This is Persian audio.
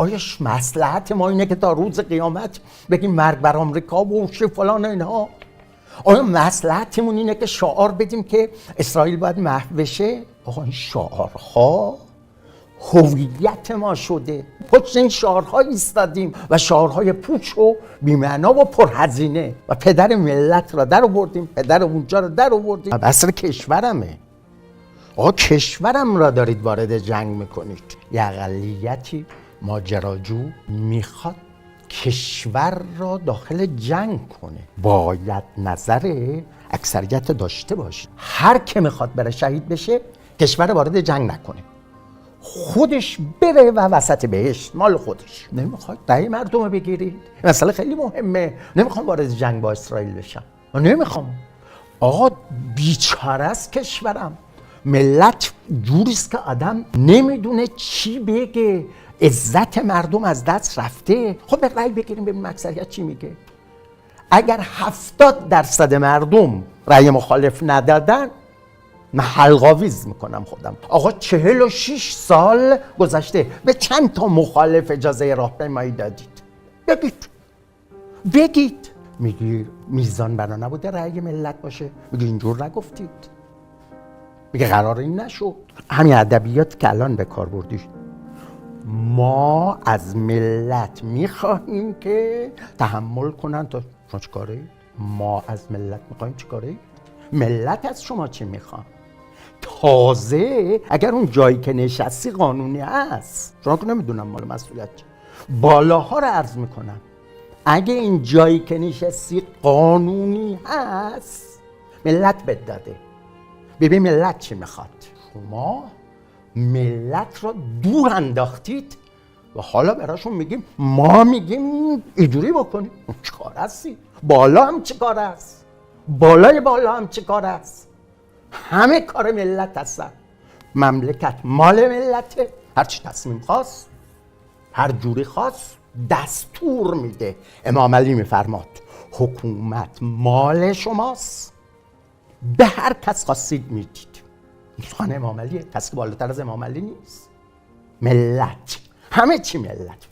آیا مصلحت ما اینه که تا روز قیامت بگیم مرگ بر آمریکا و فلان اینها؟ آیا مصلحتمون اینه که شعار بدیم که اسرائیل باید محو بشه؟ آقا این شعارها هویت ما شده، پشت این شعارها ایستادیم و شعارهای پوچ و بی‌معنا و پرهزینه و پدر ملت را در آوردیم، پدر اونجا را در آوردیم. اصل کشورمه. آقا کشورم را دارید وارد جنگ میکنید. یه اقلیتی ماجراجو میخواد کشور را داخل جنگ کنه، باید نظر اکثریت داشته باشه. هر که میخواد بره شهید بشه کشور وارد جنگ نکنه، خودش بره و وسط بهشت مال خودش. نمیخواد رأی مردم رو بگیرید. این مسئله خیلی مهمه. نمیخوام وارد جنگ با اسرائیل بشم، نمیخوام. آقا بیچاره است کشورم. ملت جوریست که آدم نمیدونه چی بگه، عزت مردم از دست رفته. خب به رأی بگیریم ببینیم اکثریت چی میگه. اگر 70% مردم رأی مخالف ندادن، من حلق‌آویز میکنم خودم. آقا 46 سال گذشته، به چند تا مخالف اجازه راهپیمایی دادید؟ بگید. میگی میزان بنا نبوده رأی ملت باشه؟ میگی اینجور نگفتید؟ میگه قرار این نشد. همین ادبیات که الان به کار بردید. ما از ملت میخواهیم که تحمل کنن. تا شما چی کاره اید؟ ما از ملت میخواهیم چی کاره اید؟ ملت از شما چی میخوان؟ تازه اگر اون جایی که نشستی قانونی هست، شما که نمیدونم مال مسئولیت چی، بالاها رو عرض میکنم، اگه این جایی که نشستی قانونی هست، ملت بد داده. ببین ملت چی میخواد. شما ملت را دور انداختید و حالا براشون میگیم، ما میگیم اینجوری بکنید. چه کار هستی؟ بالا هم چه کار است؟ بالای بالا هم چه کار است؟ همه کار ملت هستن. مملکت مال ملته. هر چی تصمیم خواست، هر جوری خواست دستور میده. امام علی میفرماد حکومت مال شماست، به هر کس خواستید میدید. سخن امام علیه، کسی که بالاتر از امام علی نیست. ملت، همه چی ملت.